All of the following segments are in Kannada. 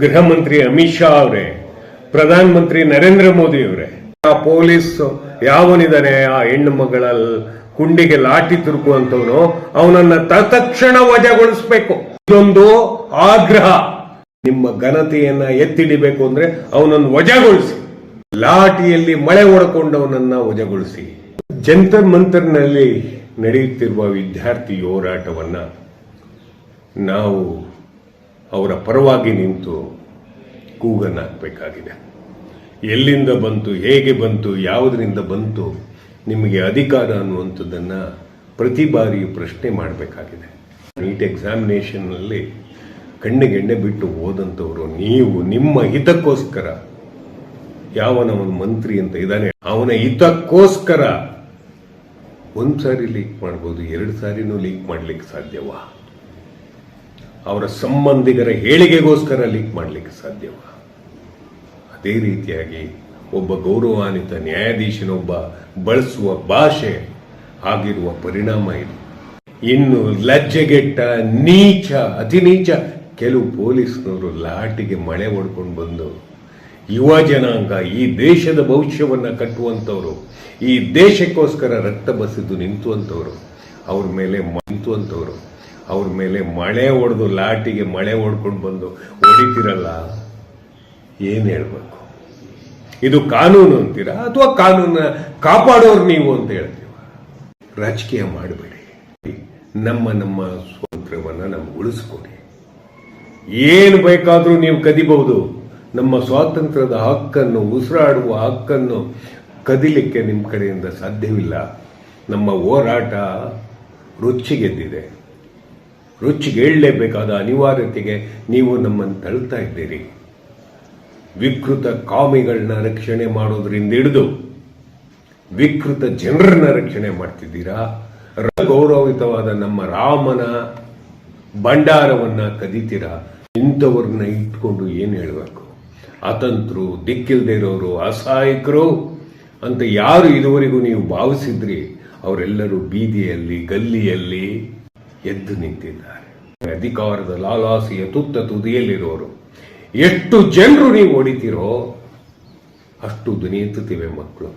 ಗೃಹ ಮಂತ್ರಿ ಅಮಿತ್ ಶಾ ಅವರೇ, ಪ್ರಧಾನ ಮಂತ್ರಿ ನರೇಂದ್ರ ಮೋದಿ ಅವರೇ, ಆ ಪೊಲೀಸ್ ಯಾವನಿದಾನೆ ಆ ಹೆಣ್ಣು ಮಗಳ ಕುಂಡಿಗೆ ಲಾಠಿ ತುರುಕುವಂತವನು ಅವನನ್ನ ತತ್ಕ್ಷಣ ವಜಾಗೊಳಿಸಬೇಕು. ಇದೊಂದು ಆಗ್ರಹ. ನಿಮ್ಮ ಘನತೆಯನ್ನ ಎತ್ತಿಡಿಬೇಕು ಅಂದ್ರೆ ಅವನನ್ನು ವಜಾಗೊಳಿಸಿ, ಲಾಠಿಯಲ್ಲಿ ಮಳೆ ಹೊಡ್ಕೊಂಡವನನ್ನ ವಜಾಗೊಳಿಸಿ. ಜಂತರ್ ಮಂತರ್ನಲ್ಲಿ ನಡೆಯುತ್ತಿರುವ ವಿದ್ಯಾರ್ಥಿ ಹೋರಾಟವನ್ನ ನಾವು ಅವರ ಪರವಾಗಿ ನಿಂತು ಕೂಗನ್ನು ಹಾಕಬೇಕಾಗಿದೆ. ಎಲ್ಲಿಂದ ಬಂತು, ಹೇಗೆ ಬಂತು, ಯಾವುದರಿಂದ ಬಂತು ನಿಮಗೆ ಅಧಿಕಾರ ಅನ್ನುವಂಥದ್ದನ್ನು ಪ್ರತಿ ಬಾರಿ ಪ್ರಶ್ನೆ ಮಾಡಬೇಕಾಗಿದೆ. ನೀಟ್ ಎಕ್ಸಾಮಿನೇಷನ್ನಲ್ಲಿ ಕಣ್ಣಿಗೆಣ್ಣೆ ಬಿಟ್ಟು ಓದಂಥವ್ರು ನೀವು ನಿಮ್ಮ ಹಿತಕ್ಕೋಸ್ಕರ, ಯಾವನವನ ಮಂತ್ರಿ ಅಂತ ಇದ್ದಾನೆ ಅವನ ಹಿತಕ್ಕೋಸ್ಕರ ಒಂದು ಸಾರಿ ಲೀಕ್ ಮಾಡ್ಬೋದು, 2 ಸಾರಿನೂ ಲೀಕ್ ಮಾಡಲಿಕ್ಕೆ ಸಾಧ್ಯವಾ? ಅವರ ಸಂಬಂಧಿಗರ ಹೇಳಿಕೆಗೋಸ್ಕರ ಲೀಕ್ ಮಾಡಲಿಕ್ಕೆ ಸಾಧ್ಯವಾ? ಅದೇ ರೀತಿಯಾಗಿ ಒಬ್ಬ ಗೌರವಾನ್ವಿತ ನ್ಯಾಯಾಧೀಶನೊಬ್ಬ ಬಳಸುವ ಭಾಷೆ ಆಗಿರುವ ಪರಿಣಾಮ ಇದು. ಇನ್ನು ಲಜ್ಜೆಗೆಟ್ಟ ನೀಚ, ಅತಿ ನೀಚ ಕೆಲವು ಪೊಲೀಸ್ನವರು ಲಾಟಿಗೆ ಮಳೆ ಹೊಡ್ಕೊಂಡು ಬಂದು ಯುವ ಜನಾಂಗ, ಈ ದೇಶದ ಭವಿಷ್ಯವನ್ನು ಕಟ್ಟುವಂಥವ್ರು, ಈ ದೇಶಕ್ಕೋಸ್ಕರ ರಕ್ತ ಬಸಿದು ನಿಂತುವಂಥವ್ರು, ಅವ್ರ ಮೇಲೆ ಮಳೆ ಹೊಡೆದು ಲಾಟಿಗೆ ಮಳೆ ಹೊಡ್ಕೊಂಡು ಬಂದು ಹೊಡಿತಿರಲ್ಲ, ಏನು ಹೇಳ್ಬೇಕು? ಇದು ಕಾನೂನು ಅಂತೀರಾ ಅಥವಾ ಕಾನೂನ ಕಾಪಾಡೋರು ನೀವು ಅಂತ ಹೇಳ್ತೀವ? ರಾಜಕೀಯ ಮಾಡಬೇಡಿ. ನಮ್ಮ ಸ್ವಾತಂತ್ರ್ಯವನ್ನ ನಮ್ಗೆ ಉಳಿಸ್ಕೊಡಿ. ಏನು ಬೇಕಾದರೂ ನೀವು ಕದಿಬಹುದು. ನಮ್ಮ ಸ್ವಾತಂತ್ರ್ಯದ ಹಕ್ಕನ್ನು, ಉಸಿರಾಡುವ ಹಕ್ಕನ್ನು ಕದಿಲಿಕ್ಕೆ ನಿಮ್ಮ ಕಡೆಯಿಂದ ಸಾಧ್ಯವಿಲ್ಲ. ನಮ್ಮ ಹೋರಾಟ ರುಚಿಗೆದ್ದಿದೆ. ರುಚಿಗೇಳಲೇಬೇಕಾದ ಅನಿವಾರ್ಯತೆಗೆ ನೀವು ನಮ್ಮನ್ನು ತಳ್ತಾ ಇದ್ದೀರಿ. ವಿಕೃತ ಕಾಮಿಗಳನ್ನ ರಕ್ಷಣೆ ಮಾಡೋದ್ರಿಂದ ಹಿಡಿದು ವಿಕೃತ ಜನರನ್ನ ರಕ್ಷಣೆ ಮಾಡ್ತಿದ್ದೀರಾ. ಗೌರವಿತವಾದ ನಮ್ಮ ರಾಮನ ಭಂಡಾರವನ್ನ ಕದಿತೀರಾ. ಇಂಥವ್ರನ್ನ ಇಟ್ಕೊಂಡು ಏನು ಹೇಳಬೇಕು? ಅತಂತ್ರು, ದಿಕ್ಕಿಲ್ದೇ ಇರೋರು, ಅಸಹಾಯಕರು ಅಂತ ಯಾರು ಇದುವರೆಗೂ ನೀವು ಭಾವಿಸಿದ್ರಿ ಅವರೆಲ್ಲರೂ ಬೀದಿಯಲ್ಲಿ, ಗಲ್ಲಿಯಲ್ಲಿ ಎದ್ದು ನಿಂತಿದ್ದಾರೆ. ಅಧಿಕಾರದ ಲಾಲಾಸಿಯ ತುದಿಯಲ್ಲಿರೋರು ಎಷ್ಟು ಜನರು ನೀವು ಹೊಡಿತೀರೋ ಅಷ್ಟು ಧ್ವನಿ ಎತ್ತುತ್ತಿವೆ ಮಕ್ಕಳು.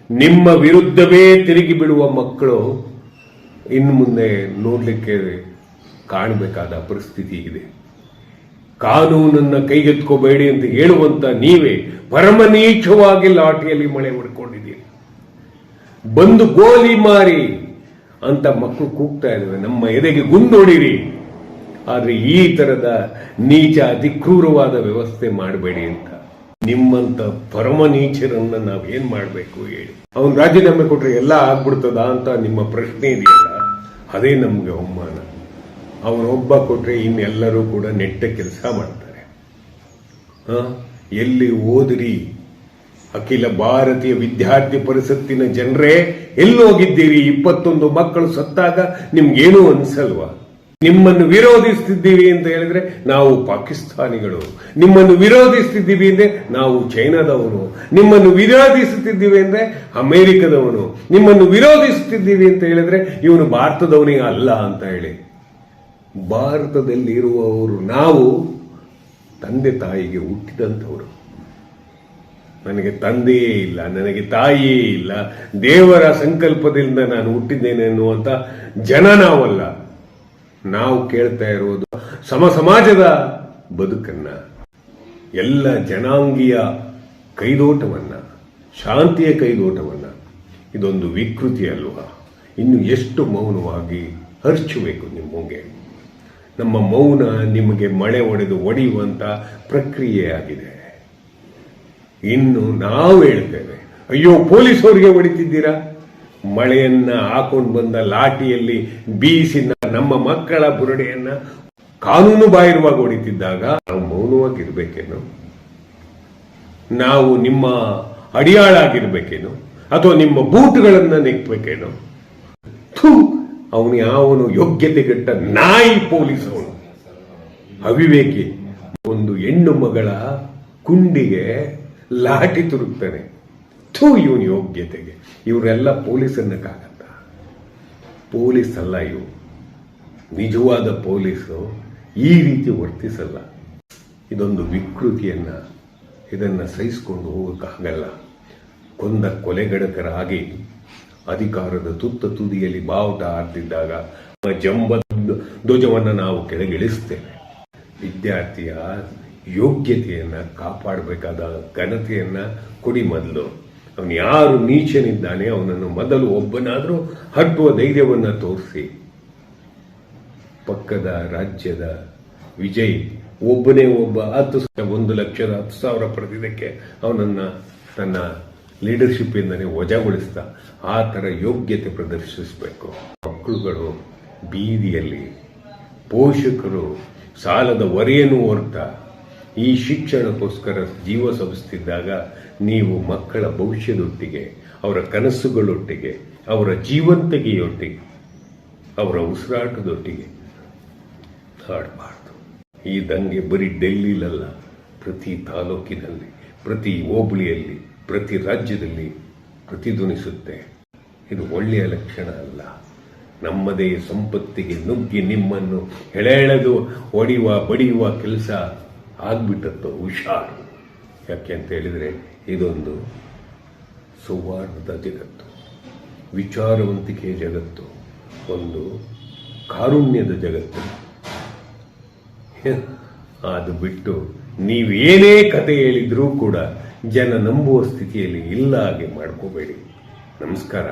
ನಿಮ್ಮ ವಿರುದ್ಧವೇ ತಿರುಗಿ ಬಿಡುವ ಮಕ್ಕಳು ಇನ್ನು ಮುಂದೆ ನೋಡ್ಲಿಕ್ಕೆ ಕಾಣಬೇಕಾದ ಪರಿಸ್ಥಿತಿ ಇದೆ. ಕಾನೂನನ್ನ ಕೈಗೆತ್ಕೋಬೇಡಿ ಅಂತ ಹೇಳುವಂತ ನೀವೇ ಪರಮನೀಚವಾಗಿ ಲಾಠಿಯಲ್ಲಿ ಮಳೆ ಹೊಡ್ಕೊಂಡಿದ್ದೀರಿ. ಬಂದು ಗೋಲಿ ಮಾರಿ ಅಂತ ಮಕ್ಕಳು ಕೂಗ್ತಾ ಇದ್ದಾವೆ, ನಮ್ಮ ಎದೆಗೆ ಗುಂದೊಡಿರಿ. ಆದ್ರೆ ಈ ತರದ ನೀಚ, ಅತಿ ಕ್ರೂರವಾದ ವ್ಯವಸ್ಥೆ ಮಾಡಬೇಡಿ ಅಂತ. ನಿಮ್ಮಂತ ಪರಮ ನೀಚರನ್ನ ನಾವೇನ್ ಮಾಡಬೇಕು ಹೇಳಿ? ಅವನು ರಾಜೀನಾಮೆ ಕೊಟ್ರೆ ಎಲ್ಲ ಆಗ್ಬಿಡ್ತದ ಅಂತ ನಿಮ್ಮ ಪ್ರಶ್ನೆ ಇದೆಯಲ್ಲ, ಅದೇ ನಮ್ಗೆ ಅವಮಾನ. ಅವನೊಬ್ಬ ಕೊಟ್ರೆ ಇನ್ನೆಲ್ಲರೂ ಕೂಡ ನೆಟ್ಟ ಕೆಲಸ ಮಾಡ್ತಾರೆ. ಎಲ್ಲಿ ಓದಿರಿ ಅಖಿಲ ಭಾರತೀಯ ವಿದ್ಯಾರ್ಥಿ ಪರಿಷತ್ತಿನ ಜನರೇ, ಎಲ್ಲೋಗಿದ್ದೀರಿ? 21 ಮಕ್ಕಳು ಸತ್ತಾಗ ನಿಮ್ಗೇನೂ ಅನ್ಸಲ್ವಾ? ನಿಮ್ಮನ್ನು ವಿರೋಧಿಸ್ತಿದ್ದೀವಿ ಅಂತ ಹೇಳಿದ್ರೆ ನಾವು ಪಾಕಿಸ್ತಾನಿಗಳು, ನಿಮ್ಮನ್ನು ವಿರೋಧಿಸ್ತಿದ್ದೀವಿ ಅಂದ್ರೆ ನಾವು ಚೈನಾದವನು, ನಿಮ್ಮನ್ನು ವಿರೋಧಿಸುತ್ತಿದ್ದೀವಿ ಅಂದ್ರೆ ಅಮೆರಿಕದವನು, ನಿಮ್ಮನ್ನು ವಿರೋಧಿಸುತ್ತಿದ್ದೀವಿ ಅಂತ ಹೇಳಿದ್ರೆ ಇವನು ಭಾರತದವನೇ ಅಲ್ಲ ಅಂತ ಹೇಳಿ. ಭಾರತದಲ್ಲಿರುವವರು ನಾವು ತಂದೆ ತಾಯಿಗೆ ಹುಟ್ಟಿದಂಥವರು. ನನಗೆ ತಂದೆಯೇ ಇಲ್ಲ, ನನಗೆ ತಾಯಿಯೇ ಇಲ್ಲ, ದೇವರ ಸಂಕಲ್ಪದಿಂದ ನಾನು ಹುಟ್ಟಿದ್ದೇನೆ ಅನ್ನುವಂಥ ಜನ ನಾವಲ್ಲ. ನಾವು ಕೇಳ್ತಾ ಇರುವುದು ಸಮಾಜದ ಬದುಕನ್ನ, ಎಲ್ಲ ಜನಾಂಗೀಯ ಕೈದೋಟವನ್ನ, ಶಾಂತಿಯ ಕೈದೋಟವನ್ನ. ಇದೊಂದು ವಿಕೃತಿ ಅಲ್ವಾ? ಇನ್ನು ಎಷ್ಟು ಮೌನವಾಗಿ ಹರ್ಚಬೇಕು ನಿಮಗೆ? ನಮ್ಮ ಮೌನ ನಿಮಗೆ ಮಳೆ ಹೊಡೆಯುವಂತ ಪ್ರಕ್ರಿಯೆಯಾಗಿದೆ. ಇನ್ನು ನಾವು ಹೇಳ್ತೇವೆ, ಅಯ್ಯೋ ಪೊಲೀಸವರಿಗೆ ಹೊಡಿತಿದ್ದೀರಾ? ಮಳೆಯನ್ನ ಹಾಕೊಂಡು ಬಂದ ಲಾಠಿಯಲ್ಲಿ ಬೀಸಿ ನಮ್ಮ ಮಕ್ಕಳ ಬುರುಡೆಯನ್ನ ಕಾನೂನು ಬಾಹಿರವಾಗಿ ಹೊಡಿತಿದ್ದಾಗ ನಾವು ಮೌನವಾಗಿರ್ಬೇಕೇನು? ನಾವು ನಿಮ್ಮ ಅಡಿಯಾಳಾಗಿರ್ಬೇಕೇನು? ಅಥವಾ ನಿಮ್ಮ ಬೂಟುಗಳನ್ನ ನೆಕ್ಬೇಕೇನು? ಅವನು ಯಾವನು ಯೋಗ್ಯತೆಗೆಟ್ಟ ನಾಯಿ ಪೊಲೀಸ್, ಅವನು ಅವಿವೇಕಿ. ಒಂದು ಹೆಣ್ಣು ಮಗಳ ಕುಂಡಿಗೆ ಲಾಠಿ ತುರುಕ್ತಾನೆ. ಇವನು ಯೋಗ್ಯತೆಗೆ. ಇವರೆಲ್ಲ ಪೊಲೀಸನ್ನಕ್ಕಾಗತ್ತ? ಪೊಲೀಸ್ ಅಲ್ಲ ಇವು. ನಿಜವಾದ ಪೊಲೀಸು ಈ ರೀತಿ ವರ್ತಿಸಲ್ಲ. ಇದೊಂದು ವಿಕೃತಿಯನ್ನು ಇದನ್ನು ಸಹಿಸಿಕೊಂಡು ಹೋಗೋಕ್ಕಾಗಲ್ಲ. ಕೊಂದ ಕೊಲೆಗಡಕರಾಗಿ ಅಧಿಕಾರದ ತುತ್ತ ತುದಿಯಲ್ಲಿ ಬಾವುಟ ಹಾರ್ತಿದ್ದಾಗ ಜಂಬ ಧ್ವಜವನ್ನು ನಾವು ಕೆಳಗಿಳಿಸ್ತೇವೆ. ವಿದ್ಯಾರ್ಥಿಯ ಯೋಗ್ಯತೆಯನ್ನು ಕಾಪಾಡಬೇಕಾದ ಘನತೆಯನ್ನು ಕೊಡಿ. ಮೊದಲು ಅವನು ಯಾರು ನೀಚನಿದ್ದಾನೆ ಅವನನ್ನು ಮೊದಲು ಒಬ್ಬನಾದರೂ ಹಟ್ಟುವ ಧೈರ್ಯವನ್ನು ತೋರಿಸಿ. ಪಕ್ಕದ ರಾಜ್ಯದ ವಿಜಯ್ ಒಬ್ಬನೇ ಒಬ್ಬ 1,10,10,000 ಪಡೆದಿದ್ದಕ್ಕೆ ಅವನನ್ನು ತನ್ನ ಲೀಡರ್ಶಿಪ್ ಇಂದನೇ ವಜಾಗೊಳಿಸ್ತಾ ಆ ಥರ ಯೋಗ್ಯತೆ ಪ್ರದರ್ಶಿಸಬೇಕು. ಮಕ್ಕಳುಗಳು ಬೀದಿಯಲ್ಲಿ, ಪೋಷಕರು ಸಾಲದ ಹೊರೆಯನ್ನು ಹೊರ್ತಾ ಈ ಶಿಕ್ಷಣಕ್ಕೋಸ್ಕರ ಜೀವ ಸವಿಸ್ತಿದ್ದಾಗ ನೀವು ಮಕ್ಕಳ ಭವಿಷ್ಯದೊಟ್ಟಿಗೆ, ಅವರ ಕನಸುಗಳೊಟ್ಟಿಗೆ, ಅವರ ಜೀವಂತಿಕೆಯೊಟ್ಟಿಗೆ, ಅವರ ಉಸಿರಾಟದೊಟ್ಟಿಗೆ ಆಡಬಾರ್ದು. ಈ ದಂಗೆ ಬರೀ ಡೆಲ್ಲಿಲಲ್ಲ, ಪ್ರತಿ ತಾಲೂಕಿನಲ್ಲಿ, ಪ್ರತಿ ಹೋಬಳಿಯಲ್ಲಿ, ಪ್ರತಿ ರಾಜ್ಯದಲ್ಲಿ ಪ್ರತಿಧ್ವನಿಸುತ್ತೆ. ಇದು ಒಳ್ಳೆಯ ಲಕ್ಷಣ ಅಲ್ಲ. ನಮ್ಮದೇ ಸಂಪತ್ತಿಗೆ ನುಗ್ಗಿ ನಿಮ್ಮನ್ನು ಎಳೆದು ಬಡಿಯುವ ಕೆಲಸ ಆಗ್ಬಿಟ್ಟದ್ದು. ಹುಷಾರು. ಯಾಕೆ ಅಂತ ಹೇಳಿದರೆ ಇದೊಂದು ಸೌಹಾರ್ದದ ಜಗತ್ತು, ವಿಚಾರವಂತಿಕೆಯ ಜಗತ್ತು, ಒಂದು ಕಾರುಣ್ಯದ ಜಗತ್ತು. ಅದು ಬಿಟ್ಟು ನೀವೇನೇ ಕತೆ ಹೇಳಿದ್ರೂ ಕೂಡ ಜನ ನಂಬುವ ಸ್ಥಿತಿಯಲ್ಲಿ ಇಲ್ಲ ಹಾಗೆ ಮಾಡ್ಕೋಬೇಡಿ. ನಮಸ್ಕಾರ.